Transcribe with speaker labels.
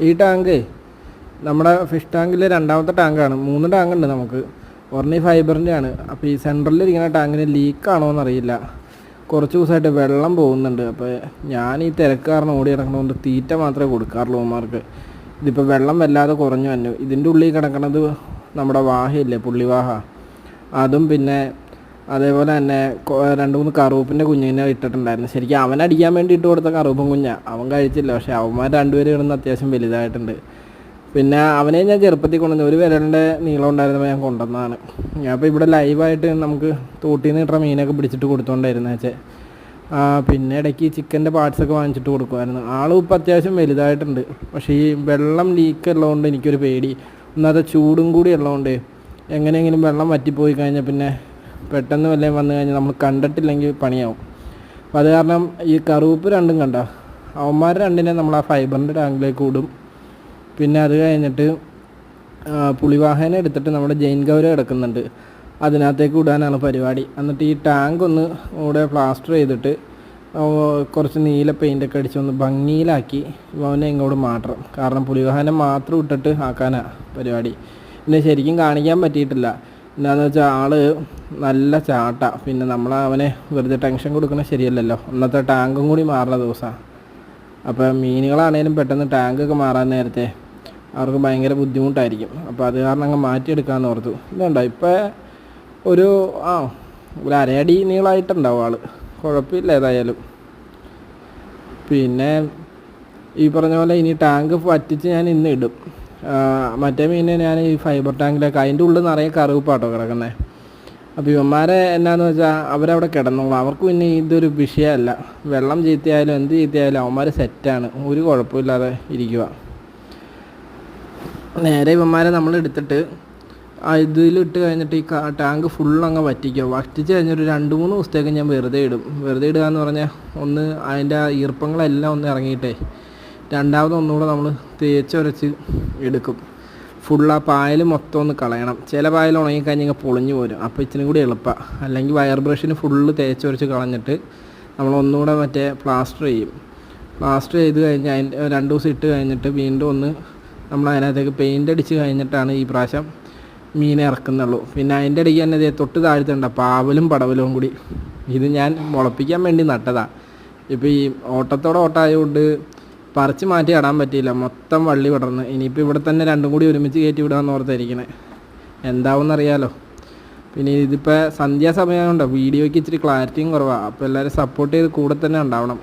Speaker 1: ഈ ടാങ്ക് നമ്മുടെ ഫിഷ് ടാങ്കിലെ രണ്ടാമത്തെ ടാങ്കാണ്. 3 ടാങ്കുണ്ട് നമുക്ക്. ഒരെണ്ണം ഈ ഫൈബറിൻ്റെ ആണ്. അപ്പോൾ ഈ സെൻട്രലിലിരിക്കുന്ന ടാങ്കിന് ലീക്കാണോ എന്നറിയില്ല. കുറച്ച് ദിവസമായിട്ട് വെള്ളം പോകുന്നുണ്ട്. അപ്പോൾ ഞാൻ ഈ തിരക്ക് കാരണം ഓടി കിടക്കണതുകൊണ്ട് തീറ്റ മാത്രമേ കൊടുക്കാറുള്ളൂ അവന്മാർക്ക്. ഇതിപ്പോൾ വെള്ളം വല്ലാതെ കുറഞ്ഞു വന്നു. ഇതിൻ്റെ ഉള്ളിൽ കിടക്കണത് നമ്മുടെ വാഹയില്ലേ, പുള്ളിവാഹ, അതും പിന്നെ അതേപോലെ തന്നെ 2-3 കറുപ്പിൻ്റെ കുഞ്ഞിനെ ഇട്ടിട്ടുണ്ടായിരുന്നു. ശരിക്കും അവനടിക്കാൻ വേണ്ടി ഇട്ട് കൊടുത്ത കറുപ്പൻ കുഞ്ഞാണ്. അവൻ കഴിച്ചില്ല. പക്ഷേ അവന്മാർ 2 പേര് കിടന്ന് അത്യാവശ്യം വലുതായിട്ടുണ്ട്. പിന്നെ അവനെ ഞാൻ ചെറുപ്പത്തിൽ കൊണ്ടുവന്നു. ഒരു വിരലിൻ്റെ നീളം ഉണ്ടായിരുന്നപ്പോൾ ഞാൻ കൊണ്ടുവന്നതാണ്. ഞാൻ അപ്പോൾ ഇവിടെ ലൈവായിട്ട് നമുക്ക് തോട്ടിൽ നിന്ന് ഇട്ട മീനൊക്കെ പിടിച്ചിട്ട് കൊടുത്തോണ്ടായിരുന്നു വെച്ചാൽ. പിന്നെ ഇടയ്ക്ക് ചിക്കൻ്റെ പാർട്സൊക്കെ വാങ്ങിച്ചിട്ട് കൊടുക്കുമായിരുന്നു. ആളും ഇപ്പോൾ അത്യാവശ്യം വലുതായിട്ടുണ്ട്. പക്ഷേ ഈ വെള്ളം ലീക്ക് ഉള്ളതുകൊണ്ട് എനിക്കൊരു പേടി. ഒന്നാമത്തെ ചൂടും കൂടി ഉള്ളതുകൊണ്ട് എങ്ങനെയെങ്കിലും വെള്ളം വറ്റിപ്പോയി കഴിഞ്ഞാൽ പിന്നെ പെട്ടെന്ന് വല്ലതും വന്നു കഴിഞ്ഞാൽ നമ്മൾ കണ്ടിട്ടില്ലെങ്കിൽ പണിയാവും. അപ്പോൾ അത് കാരണം ഈ കറുപ്പ് രണ്ടും കണ്ട അവന്മാർ രണ്ടിനെ നമ്മൾ ആ ഫൈബറിൻ്റെ ടാങ്കിലേക്ക് ഇടും. പിന്നെ അത് കഴിഞ്ഞിട്ട് പുളിവാഹനെ എടുത്തിട്ട് നമ്മുടെ ജെയിൻ ഗൗര കിടക്കുന്നുണ്ട്, അതിനകത്തേക്ക് ഇടാനാണ് പരിപാടി. എന്നിട്ട് ഈ ടാങ്ക് ഒന്ന് ഇവിടെ പ്ലാസ്റ്റർ ചെയ്തിട്ട് കുറച്ച് നീല പെയിൻ്റൊക്കെ അടിച്ചൊന്ന് ഭംഗിയിലാക്കി അവനെ ഇങ്ങോട്ട് മാറ്റണം. കാരണം പുളിവാഹനം മാത്രം ഇട്ടിട്ട് ആക്കാനാണ് പരിപാടി. പിന്നെ ശരിക്കും കാണിക്കാൻ പറ്റിയിട്ടില്ല. എന്താണെന്ന് വെച്ചാൽ ആൾ നല്ല ചാട്ട. പിന്നെ നമ്മൾ അവനെ വെറുതെ ടെൻഷൻ കൊടുക്കണത് ശരിയല്ലല്ലോ. അന്നത്തെ ടാങ്കും കൂടി മാറുന്ന ദിവസമാണ്. അപ്പോൾ മീനുകളാണേലും പെട്ടെന്ന് ടാങ്കൊക്കെ മാറാൻ നേരത്തെ അവർക്ക് ഭയങ്കര ബുദ്ധിമുട്ടായിരിക്കും. അപ്പോൾ അത് കാരണം അങ്ങ് മാറ്റിയെടുക്കാമെന്ന് ഓർത്തു. ഇതുണ്ടോ ഇപ്പോൾ ഒരു ഒരു അരയടി നീളമായിട്ടുണ്ടാവും ആൾ. കുഴപ്പമില്ല ഏതായാലും. പിന്നെ ഈ പറഞ്ഞ പോലെ ഇനി ടാങ്ക് വറ്റിച്ച് ഞാൻ ഇന്ന് ഇടും. മറ്റേ മീനെ ഞാൻ ഈ ഫൈബർ ടാങ്കിലേക്ക്, അതിൻ്റെ ഉള്ളിൽ നിറയെ കറുപ്പാട്ടോ കിടക്കുന്നത്. അപ്പോൾ ഇവന്മാരെ എന്നാന്ന് വെച്ചാൽ അവരവിടെ കിടന്നോളൂ. അവർക്ക് പിന്നെ ഇതൊരു വിഷയമല്ല. വെള്ളം ചീത്തയായാലും എന്ത് ചീത്തയായാലും അവന്മാർ സെറ്റാണ്, ഒരു കുഴപ്പമില്ലാതെ ഇരിക്കുക. നേരെ ഇവന്മാരെ നമ്മൾ എടുത്തിട്ട് ഇതിലിട്ട് കഴിഞ്ഞിട്ട് ഈ ടാങ്ക് ഫുള്ളങ്ങ് വറ്റിക്കുക. വറ്റിച്ച് കഴിഞ്ഞൊരു 2-3 ദിവസത്തേക്ക് ഞാൻ വെറുതെ ഇടും. വെറുതെ ഇടുക എന്ന് പറഞ്ഞാൽ ഒന്ന് അതിൻ്റെ ഈർപ്പങ്ങളെല്ലാം ഒന്ന് ഇറങ്ങിയിട്ടേ ഒന്നുകൂടെ നമ്മൾ തേച്ചൊരച്ച് എടുക്കും. ഫുൾ ആ പായൽ മൊത്തം ഒന്ന് കളയണം. ചില പായൽ ഉണങ്ങിക്കഴിഞ്ഞാൽ പൊളിഞ്ഞു പോരും. അപ്പോൾ ഇച്ചിരി കൂടി എളുപ്പമാണ്. അല്ലെങ്കിൽ വയർ ബ്രഷിന് ഫുള്ള് തേച്ചൊരച്ച് കളഞ്ഞിട്ട് നമ്മൾ ഒന്നുകൂടെ മറ്റേ പ്ലാസ്റ്റർ ചെയ്യും. പ്ലാസ്റ്റർ ചെയ്ത് കഴിഞ്ഞാൽ അതിൻ്റെ 2 ദിവസം ഇട്ട് കഴിഞ്ഞിട്ട് വീണ്ടും ഒന്ന് നമ്മൾ അതിനകത്തേക്ക് പെയിൻ്റ് അടിച്ച് കഴിഞ്ഞിട്ടാണ് ഈ പ്രാവശ്യം മീനെ ഇറക്കുന്നുള്ളൂ. പിന്നെ അതിൻ്റെ ഇടയ്ക്ക് തന്നെ ഇതേ തൊട്ട് താഴ്ത്തുണ്ട് പാവലും പടവലും കൂടി. ഇത് ഞാൻ മുളപ്പിക്കാൻ വേണ്ടി നട്ടതാണ്. ഇപ്പോൾ ഈ ഓട്ടത്തോടെ ഓട്ടമായതുകൊണ്ട് പറിച്ച് മാറ്റി ഇടാൻ പറ്റിയില്ല. മൊത്തം വള്ളി വിടർന്ന്. ഇനിയിപ്പോൾ ഇവിടെ തന്നെ 2 കൂടി ഒരുമിച്ച് കയറ്റി വിടാമെന്ന് ഓർത്തായിരിക്കണേ. എന്താവുമെന്നറിയാലോ. പിന്നെ ഇതിപ്പോൾ സന്ധ്യാസമയമുണ്ടോ, വീഡിയോയ്ക്ക് ഇച്ചിരി ക്ലാരിറ്റിയും കുറവാണ്. അപ്പോൾ എല്ലാവരും സപ്പോർട്ട് ചെയ്ത് കൂടെ തന്നെ ഉണ്ടാവണം.